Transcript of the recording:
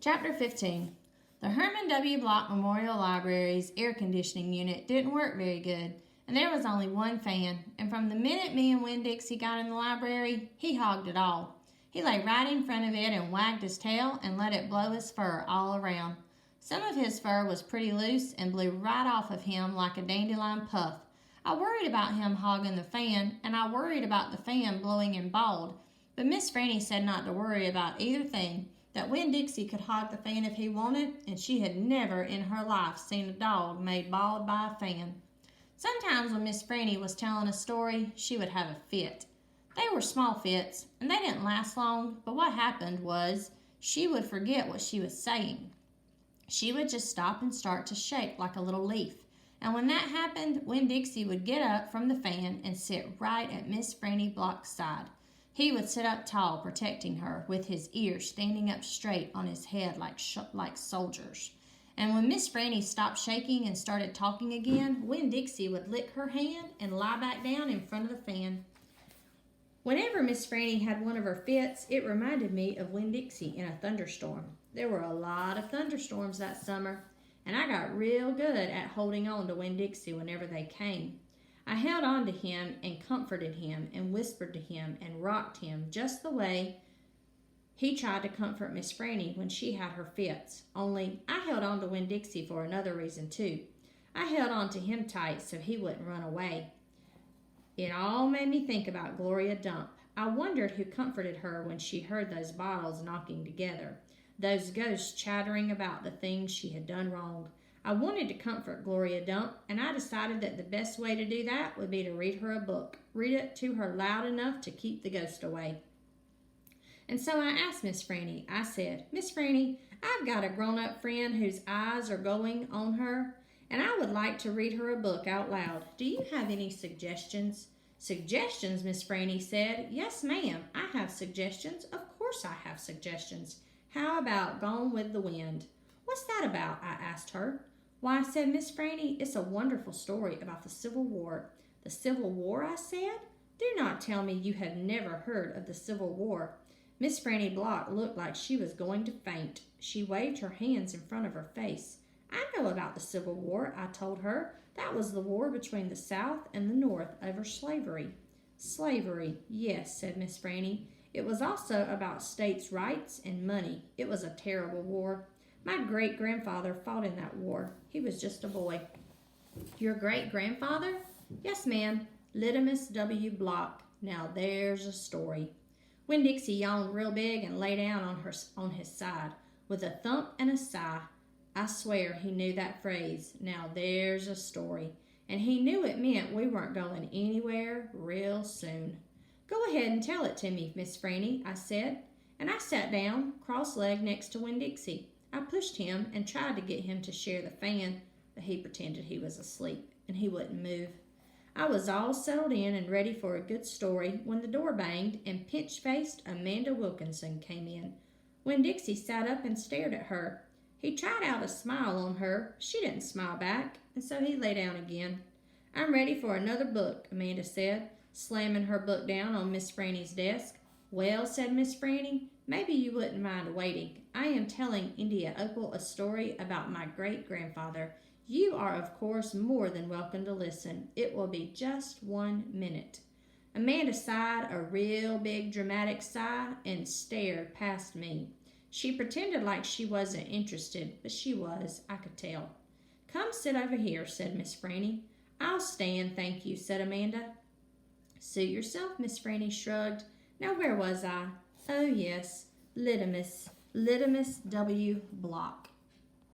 Chapter 15. The Herman W. Block Memorial Library's air conditioning unit didn't work very good, and there was only one fan, and from the minute me and Winn-Dixie got in the library, he hogged it all. He lay right in front of it and wagged his tail and let it blow his fur all around. Some of his fur was pretty loose and blew right off of him like a dandelion puff. I worried about him hogging the fan, and I worried about the fan blowing him bald, but Miss Franny said not to worry about either thing, that Winn-Dixie could hog the fan if he wanted, and she had never in her life seen a dog made bald by a fan. Sometimes when Miss Franny was telling a story, she would have a fit. They were small fits, and they didn't last long, but what happened was she would forget what she was saying. She would just stop and start to shake like a little leaf, and when that happened, Winn-Dixie would get up from the fan and sit right at Miss Franny Block's side. He would sit up tall, protecting her, with his ears standing up straight on his head like soldiers. And when Miss Franny stopped shaking and started talking again, Winn-Dixie would lick her hand and lie back down in front of the fan. Whenever Miss Franny had one of her fits, it reminded me of Winn-Dixie in a thunderstorm. There were a lot of thunderstorms that summer, and I got real good at holding on to Winn-Dixie whenever they came. I held on to him and comforted him and whispered to him and rocked him just the way he tried to comfort Miss Franny when she had her fits. Only I held on to Winn-Dixie for another reason too. I held on to him tight so he wouldn't run away. It all made me think about Gloria Dump. I wondered who comforted her when she heard those bottles knocking together, those ghosts chattering about the things she had done wrong. I wanted to comfort Gloria Dump, and I decided that the best way to do that would be to read her a book, read it to her loud enough to keep the ghost away. And so I asked Miss Franny, I said, "Miss Franny, I've got a grown-up friend whose eyes are going on her, and I would like to read her a book out loud. Do you have any suggestions?" "Suggestions?" Miss Franny said. "Yes, ma'am, I have suggestions. Of course I have suggestions. How about Gone with the Wind?" "What's that about?" I asked her. "Why," said Miss Franny, "it's a wonderful story about the Civil War." "The Civil War?" I said. "Do not tell me you have never heard of the Civil War." Miss Franny Block looked like she was going to faint. She waved her hands in front of her face. "I know about the Civil War," I told her. "That was the war between the South and the North over slavery." "Slavery, yes," said Miss Franny. "It was also about states' rights and money. It was a terrible war. My great-grandfather fought in that war. He was just a boy." "Your great-grandfather?" "Yes, ma'am, Lydimus W. Block. Now there's a story." Winn-Dixie yawned real big and lay down on his side. With a thump and a sigh, I swear he knew that phrase, "Now there's a story," and he knew it meant we weren't going anywhere real soon. "Go ahead and tell it to me, Miss Franny," I said, and I sat down, cross-legged next to Winn-Dixie. I pushed him and tried to get him to share the fan, but he pretended he was asleep, and he wouldn't move. I was all settled in and ready for a good story when the door banged and pinch-faced Amanda Wilkinson came in. Winn-Dixie sat up and stared at her. He tried out a smile on her. She didn't smile back, and so he lay down again. "I'm ready for another book," Amanda said, slamming her book down on Miss Franny's desk. "Well," said Miss Franny, "maybe you wouldn't mind waiting. I am telling India Opal a story about my great-grandfather. You are, of course, more than welcome to listen. It will be just 1 minute." Amanda sighed a real big dramatic sigh and stared past me. She pretended like she wasn't interested, but she was, I could tell. "Come sit over here," said Miss Franny. "I'll stand, thank you," said Amanda. "Suit yourself," Miss Franny shrugged. "Now where was I? Oh, yes, Lydimus W. Block."